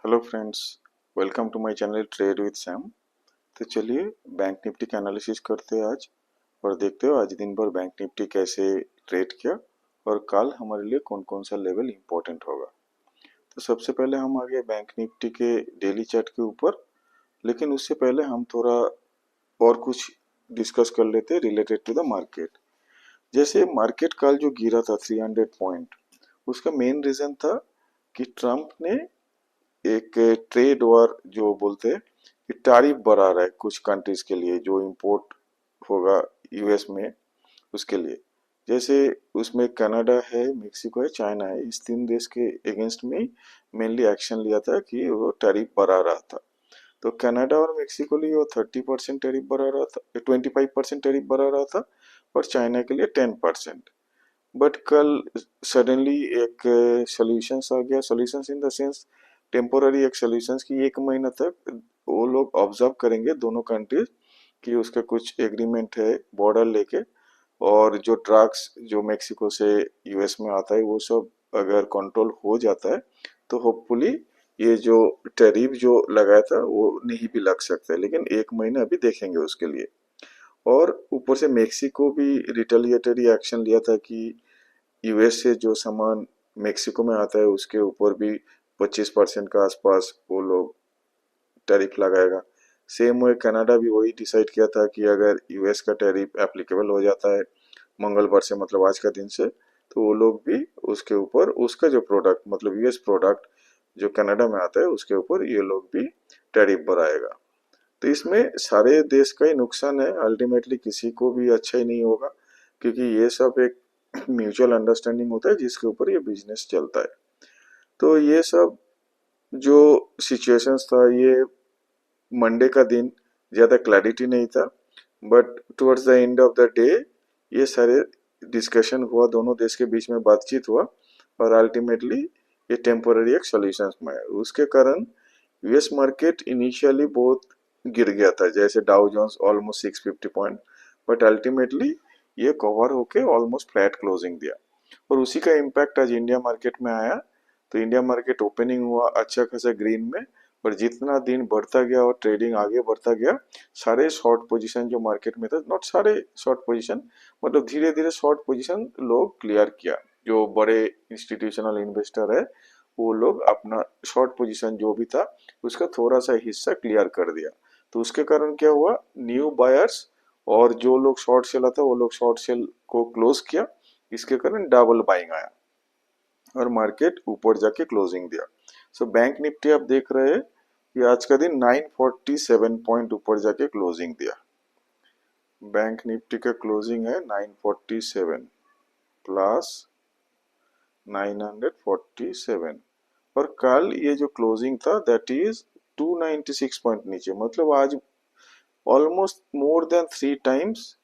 Hello friends, welcome to my channel trade with Sam. तो चलिए bank Nifty का analysis करते हैं आज और देखते हो आज दिन भर बैंक निफ्टी कैसे ट्रेड किया और कल हमारे लिए कौन कौन सा लेवल इंपॉर्टेंट होगा। तो सबसे पहले हम आ गए बैंक निफ्टी के डेली चार्ट के ऊपर, लेकिन उससे पहले हम थोड़ा और कुछ डिस्कस कर लेते हैं रिलेटेड टू द मार्केट। जैसे मार्केट कल जो गिरा था 300 पॉइंट, उसका मेन रीजन था कि ट्रम्प ने एक ट्रेड वॉर जो बोलते हैं कि टैरिफ बढ़ा रहा है कुछ कंट्रीज के लिए जो इंपोर्ट होगा यूएस में, उसके लिए। जैसे उसमें कनाडा है, मेक्सिको है, चाइना है, इस तीन देश के अगेंस्ट में मेनली एक्शन लिया था कि वो टैरिफ बढ़ा रहा था। तो कनाडा और मेक्सिको लिए वो 30% टैरिफ बढ़ा रहा था, 25% टैरिफ बढ़ा रहा था, और चाइना के लिए 10%। बट कल सडनली एक सॉल्यूशंस आ गया, solutions in the sense temporary एक सॉल्यूशंस की एक महीना तक वो लोग ऑब्जर्व करेंगे दोनों कंट्रीज कि उसका कुछ एग्रीमेंट है बॉर्डर लेके, और जो ड्रग्स जो मेक्सिको से यूएस में आता है वो सब अगर कंट्रोल हो जाता है तो होपफुली ये जो टैरिफ जो लगाया था वो नहीं भी लग सकता है, लेकिन एक महीना अभी देखेंगे उसके लिए। और ऊपर से मेक्सिको भी रिटेलिएटरी एक्शन लिया था कि यूएस से जो सामान मेक्सिको में आता है उसके ऊपर भी 25% का आसपास वो लोग टैरिफ लगाएगा। सेम वे कनाडा भी वही डिसाइड किया था कि अगर यूएस का टैरिफ एप्लीकेबल हो जाता है मंगलवार से, मतलब आज का दिन से, तो वो लोग भी उसके ऊपर उसका जो प्रोडक्ट मतलब यूएस प्रोडक्ट जो कनाडा में आता है उसके ऊपर ये लोग भी टैरिफ बढ़ाएगा। तो इसमें सारे देश का ही नुकसान है, अल्टीमेटली किसी को भी अच्छा ही नहीं होगा, क्योंकि ये सब एक म्यूचुअल अंडरस्टैंडिंग होता है जिसके ऊपर ये बिजनेस चलता है। तो ये सब जो सिचुएशंस था, ये मंडे का दिन ज़्यादा क्लैरिटी नहीं था, but towards the end of the day ये सारे डिस्कशन हुआ, दोनों देश के बीच में बातचीत हुआ, और अल्टीमेटली ये टेम्पोररी एक सॉल्यूशंस में है। उसके कारण यूएस मार्केट इनिशियली बहुत गिर गया था, जैसे Dow Jones almost 650 point, but ultimately ये कवर होके ऑलमोस्ट फ्लैट क्लोजिंग दिया। और उसी का इम्पैक्ट आज इंडिया मार्केट में आया। तो इंडिया मार्केट ओपनिंग हुआ अच्छा खासा ग्रीन में, पर जितना दिन बढ़ता गया और ट्रेडिंग आगे बढ़ता गया, सारे शॉर्ट पोजीशन जो मार्केट में था, नॉट सारे शॉर्ट पोजीशन, मतलब धीरे धीरे शॉर्ट पोजीशन लोग क्लियर किया। जो बड़े इंस्टीट्यूशनल इन्वेस्टर है वो लोग अपना शॉर्ट पोजीशन जो भी था उसका थोड़ा सा हिस्सा क्लियर कर दिया। तो उसके कारण क्या हुआ, न्यू बायर्स और जो लोग शॉर्ट सेल था वो लोग शॉर्ट सेल को क्लोज किया, इसके कारण डबल बाइंग आया और मार्केट ऊपर जाके क्लोजिंग दिया। सो बैंक निफ्टी आप देख रहे हैं कि आज का दिन 947 पॉइंट ऊपर जाके क्लोजिंग दिया। बैंक निफ्टी का क्लोजिंग है 947 प्लस 947, और कल ये जो क्लोजिंग था दैट इज 296 पॉइंट नीचे, मतलब आज ऑलमोस्ट मोर देन 3 टाइम्स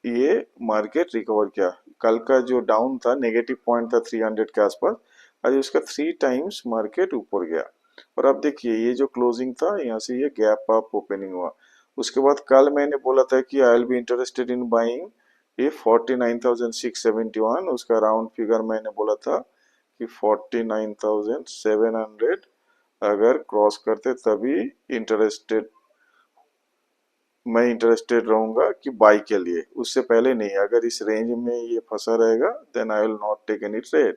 ये मार्केट रिकवर किया। कल का जो डाउन था, नेगेटिव पॉइंट था 300 के आसपास, आज उसका 3 टाइम्स मार्केट ऊपर गया। और अब देखिए ये जो क्लोजिंग था यहाँ से ये गैप अप ओपनिंग हुआ। उसके बाद कल मैंने बोला था कि I will be interested in buying ये 49,671, उसका राउंड फिगर मैंने बोला था कि 49,700 अगर क्रॉस करते तभी इंटरेस्टेड, मैं इंटरेस्टेड रहूंगा कि बाई के लिए, उससे पहले नहीं। अगर इस रेंज में ये फंसा रहेगा then I will not take any trade.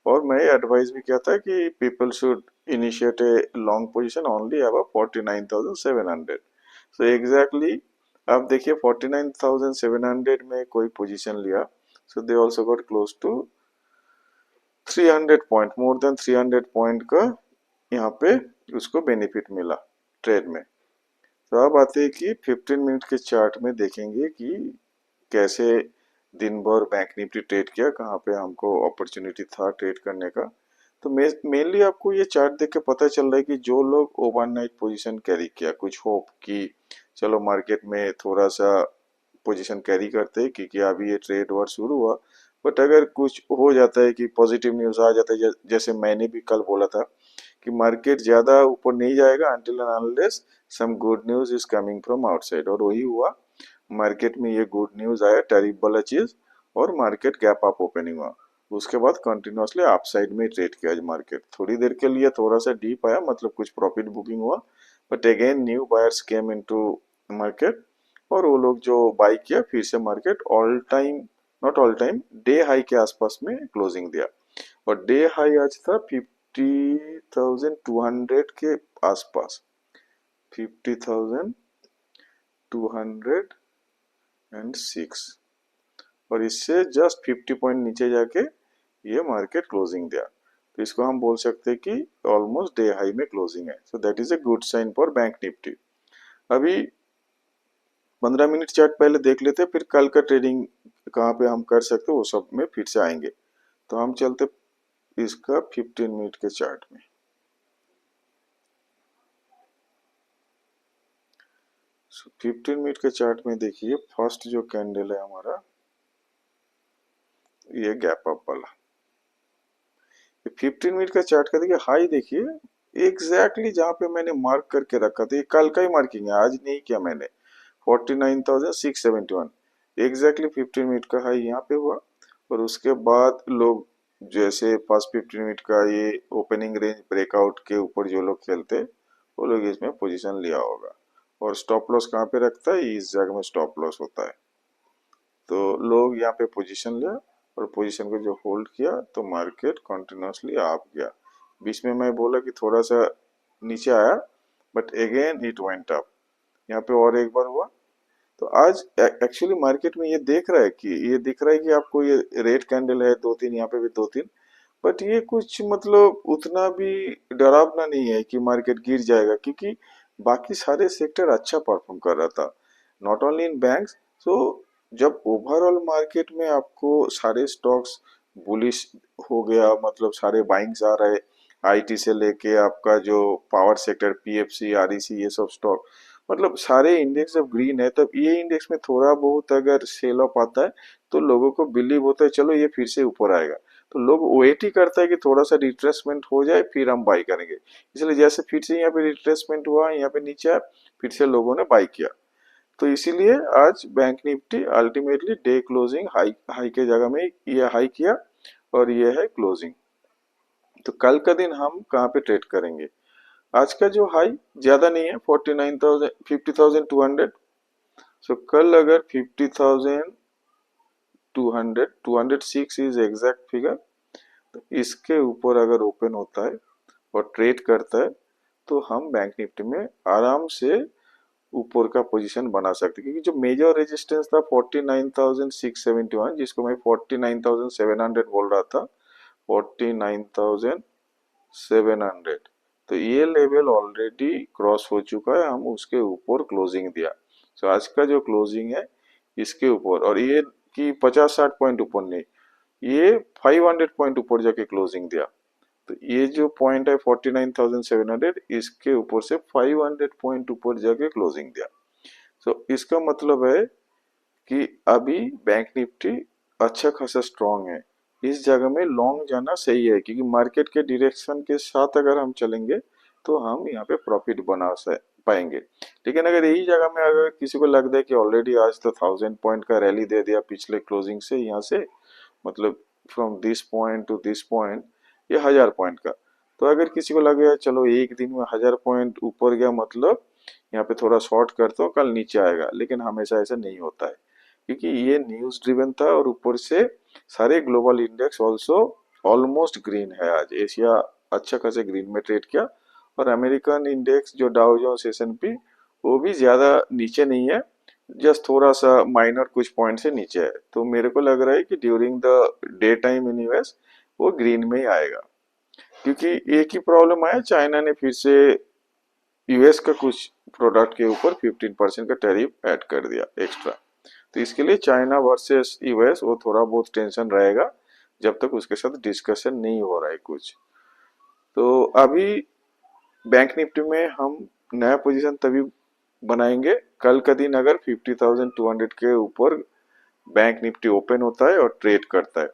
और मैं एडवाइस भी किया था कि people should initiate a long position only above 49,700। So exactly आप देखिए 49,700 में कोई पोजीशन लिया, so they also got close to 300 point, more than 300 point का यहाँ पे उसको बेनिफिट मिला ट्रेड में। तो अब आते हैं कि 15 मिनट के चार्ट में देखेंगे कि कैसे दिन भर बैंक निफ्टी ट्रेड किया, कहाँ पे हमको अपॉर्चुनिटी था ट्रेड करने का। तो मेनली आपको ये चार्ट देख के पता चल रहा है कि जो लोग ओवरनाइट पोजीशन कैरी किया, कुछ होप कि चलो मार्केट में थोड़ा सा पोजीशन कैरी करते हैं क्योंकि अभी ये ट्रेड वॉर शुरू हुआ, बट अगर कुछ हो जाता है कि पॉजिटिव न्यूज आ जाता है, जैसे मैंने भी कल बोला था कि मार्केट ज्यादा ऊपर नहीं जाएगा until and unless some good news is coming from outside, और वही हुआ। मार्केट में ये गुड न्यूज आया टैरिफ वाला चीज, और मार्केट गैप अप ओपनिंग हुआ। उसके बाद कंटिन्यूअसली अप साइड में ट्रेड किया आज मार्केट। थोड़ी देर के लिए थोड़ा सा डीप आया, मतलब कुछ प्रॉफिट बुकिंग हुआ, but again new buyers came into market और वो लोग जो बाई किया, फिर से market all time, not all time, day high के आसपास में क्लोजिंग दिया। और डे हाई आज था 50,200 के आसपास, 50,206, और इससे जस्ट 50 पॉइंट नीचे जाके ये मार्केट क्लोजिंग दिया। तो इसको हम बोल सकते हैं कि ऑलमोस्ट डे हाई में क्लोजिंग है। So that is a good sign for Bank Nifty. अभी 15 मिनट चार्ट पहले देख लेते हैं, फिर कल का ट्रेडिंग कहाँ पे हम कर सकते हैं वो सब में फिर से आएंगे। तो हम चलते इसका 15 मिनट के चार्ट में। 15 मिनट के चार्ट में देखिए, फर्स्ट जो कैंडल है हमारा, ये गैप अप वाला। 15 मिनट का चार्ट का देखिए हाई, देखिए एग्जैक्टली जहां पे मैंने मार्क करके रखा था, ये कल का ही मार्किंग है, आज नहीं किया मैंने। 49,671 एग्जैक्टली 15 मिनट का हाई यहाँ पे हुआ। और उसके बाद लोग जैसे फर्स्ट 15 मिनट का ये ओपनिंग रेंज ब्रेकआउट के ऊपर जो लोग खेलते, वो लोग इसमें पोजीशन लिया होगा। और स्टॉप लॉस कहाँ पे रखता है, इस जगह में स्टॉप लॉस होता है। तो लोग यहाँ पे पोजीशन लिया और पोजीशन को जो होल्ड किया, तो मार्केट कंटिन्यूअसली अप गया। बीच में मैं बोला कि थोड़ा सा नीचे आया, but again it went up. यहाँ पे और एक बार हुआ। तो आज एक्चुअली मार्केट में ये देख रहा है कि ये दिख रहा है कि आपको ये रेड कैंडल है दो तीन, यहाँ पे भी दो तीन, बट ये कुछ मतलब उतना भी डरावना नहीं है कि मार्केट गिर जाएगा, क्योंकि बाकी सारे सेक्टर अच्छा परफॉर्म कर रहा था, नॉट ओनली इन बैंक्स। सो जब ओवरऑल मार्केट में आपको सारे स्टॉक्स बुलिश हो गया, मतलब सारे बाइंग्स आ रहे, आईटी से लेके आपका जो पावर सेक्टर, पीएफसी, आरईसी, ये सब स्टॉक, मतलब सारे इंडेक्स जब ग्रीन है, तब ये इंडेक्स में थोड़ा बहुत अगर सेल ऑफ आता है, तो लोगों को बिलीव होता है चलो ये फिर से ऊपर आएगा। तो लोग वेट ही करता है कि थोड़ा सा रिट्रेसमेंट हो जाए फिर हम बाई करेंगे। इसलिए जैसे फिर से यहाँ पे रिट्रेसमेंट हुआ, यहाँ पे नीचे आया, फिर से लोगों ने बाई किया। तो इसीलिए आज bank Nifty ultimately day closing high, high के जगह में ये हाई किया और ये है क्लोजिंग। तो कल का दिन हम कहाँ पे ट्रेड करेंगे? आज का जो हाई ज्यादा नहीं है, 49,000, 50,200। सो कल अगर 50,200, 206 इज एग्जैक्ट फिगर, तो इसके ऊपर अगर ओपन होता है और ट्रेड करता है, तो हम बैंक निफ्टी में आराम से ऊपर का पोजीशन बना सकते हैं। क्योंकि जो मेजर रेजिस्टेंस था 49,671, जिसको मैं 49,700 बोल रहा था, 49,700, तो ये लेवल ऑलरेडी क्रॉस हो चुका है, हम उसके ऊपर क्लोजिंग दिया। तो आज का जो क्लोजिंग है इसके ऊपर, और ये कि 50-60 पॉइंट ऊपर नहीं, ये 500 पॉइंट ऊपर जाके क्लोजिंग दिया। तो ये जो पॉइंट है 49,700, इसके ऊपर से 500 पॉइंट ऊपर जाके क्लोजिंग दिया। तो इसका मतलब है कि अभी बैंक निफ्टी अच्छा खासा स्ट्रांग है। इस जगह में लॉन्ग जाना सही है, क्योंकि मार्केट के डायरेक्शन के साथ अगर हम चलेंगे तो हम यहाँ पे प्रॉफिट बना पाएंगे। लेकिन अगर यही जगह में अगर किसी को लगता है कि ऑलरेडी आज तो 1000 पॉइंट का रैली दे दिया पिछले क्लोजिंग से, यहाँ से मतलब from this point two this point, ये 1000 पॉइंट का, तो अगर किसी को लगेगा चलो एक दिन में 1000 पॉइंट ऊपर गया, मतलब यहाँ पे थोड़ा शॉर्ट करता हूँ कल नीचे आएगा, लेकिन हमेशा ऐसा नहीं होता है, क्योंकि ये न्यूज ड्रिवन था और ऊपर से सारे global index also almost green है। आज एशिया अच्छा खासा ग्रीन में ट्रेड किया, और अमेरिकन इंडेक्स जो डाउ जोन्स, S&P, वो भी ज्यादा नीचे नहीं है, जस्ट थोड़ा सा माइनर कुछ पॉइंट से नीचे है। तो मेरे को लग रहा है कि during the day time universe वो ग्रीन में ही आएगा, क्योंकि एक ही प्रॉब्लम आया, चाइना ने फिर से यूएस का कुछ प्रोडक्ट के ऊपर 15% का टैरिफ ऐड कर दिया एक्स्ट्रा। तो इसके लिए चाइना वर्सेस यूएस वो थोड़ा बहुत टेंशन रहेगा, जब तक उसके साथ डिस्कशन नहीं हो रहा है कुछ। तो अभी बैंक निफ्टी में हम नया पोजीशन तभी बनाएंगे कल का दिन अगर 50,200 के ऊपर बैंक निफ्टी ओपन होता है और ट्रेड करता है।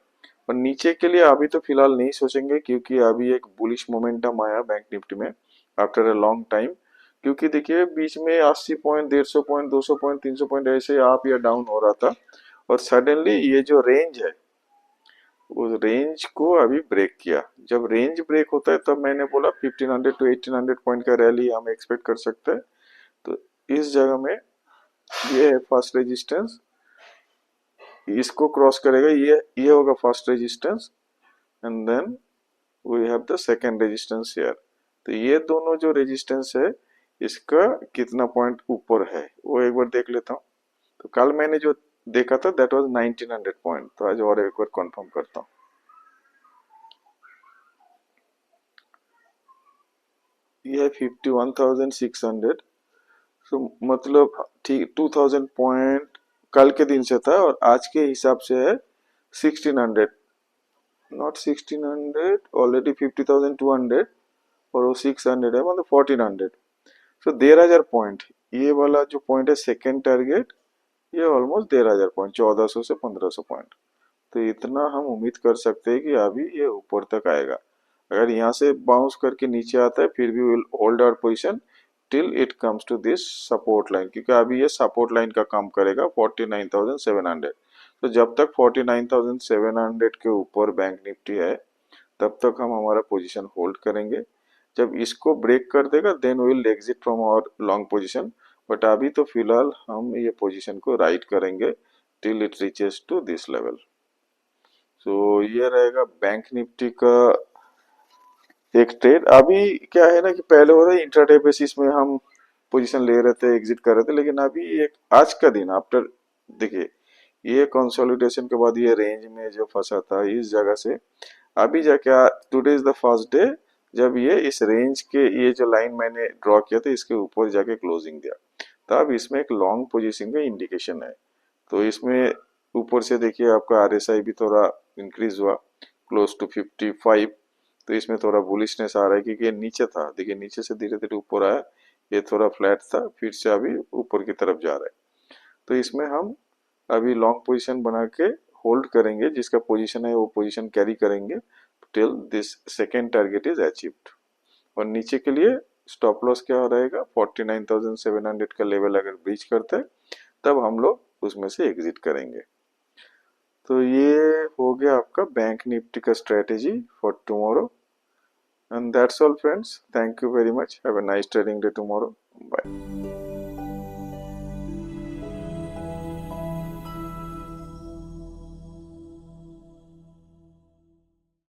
और नीचे के लिए अभी तो फिलहाल नहीं सोचेंगे, क्योंकि अभी एक बुलिश मोमेंटम आया बैंक निफ्टी में आफ्टर अ लॉन्ग टाइम। क्योंकि देखिए बीच में 80 पॉइंट, 150 पॉइंट, 200 पॉइंट, 300 पॉइंट ऐसे अप या डाउन हो रहा था, और सडनली ये जो रेंज है उस रेंज को अभी ब्रेक किया। जब रेंज ब्रेक होता है तब मैंने बोला 1500 टू 1800 पॉइंट का रैली हम एक्सपेक्ट कर सकते हैं। तो इस जगह में ये है फर्स्ट रेजिस्टेंस, इसको क्रॉस करेगा, ये होगा first resistance, and then we have the second resistance here. तो ये दोनों जो रेजिस्टेंस है इसका कितना पॉइंट ऊपर है वो एक बार देख लेता हूँ। तो कल मैंने जो देखा था दैट वाज 1900 पॉइंट, तो आज और एक बार कंफर्म करता हूँ। ये है 51,600। तो मतलब ठीक 2000 पॉइंट कल के दिन से था और आज के हिसाब से है 1600, नॉट 1600, ऑलरेडी 50,200 और वो 600 है, मतलब 1400। तो 1,500 पॉइंट, ये वाला जो पॉइंट है सेकेंड टारगेट, ये ऑलमोस्ट 1,500 पॉइंट, 1400 से 1500 पॉइंट। तो इतना हम उम्मीद कर सकते हैं कि अभी ये ऊपर तक आएगा। अगर यहाँ से बाउंस करके नीचे आता है फिर भी will hold our position till it comes to this support line, क्योंकि अभी ये सपोर्ट लाइन का काम करेगा 49,700। तो जब तक 49,700 के ऊपर बैंक निफ्टी है तब तक हम हमारा पोजीशन होल्ड करेंगे। जब इसको ब्रेक कर देगा then will exit from our long position, but अभी तो फिलहाल हम ये पोजीशन को राइट करेंगे till it reaches to this level. तो ये रहेगा बैंक निफ्टी का एक ट्रेड। अभी क्या है ना कि पहले हो रहा है इंट्राडे बेसिस में हम पोजीशन ले रहे थे, एग्जिट कर रहे थे, लेकिन अभी एक आज का दिन आफ्टर, देखिए ये कंसोलिडेशन के बाद ये रेंज में जो फंसा था इस जगह से अभी जाके today is the first day जब ये इस रेंज के ये जो लाइन मैंने ड्रॉ किया था इसके ऊपर जाके क्लोजिंग दिया, तो अब इसमें एक लॉन्ग पोजीशन का इंडिकेशन है। तो इसमें ऊपर से देखिए आपका आरएसआई भी थोड़ा इंक्रीज हुआ क्लोज टू 55। तो इसमें थोड़ा बुलिशनेस आ रहा है क्योंकि ये नीचे था, देखिए नीचे से धीरे धीरे ऊपर आया, ये थोड़ा फ्लैट था फिर से अभी ऊपर की तरफ जा रहा है। तो इसमें हम अभी लॉन्ग पोजीशन बना के होल्ड करेंगे, जिसका पोजीशन है वो पोजीशन कैरी करेंगे till this second target is achieved. और नीचे के लिए स्टॉप लॉस क्या रहेगा 49,700 का लेवल अगर ब्रीच करता है तब हम लोग उसमें से एग्जिट करेंगे। तो ये हो गया आपका बैंक निफ्टी का strategy for tomorrow. And that's all friends, thank you very much, have a nice trading day tomorrow, bye.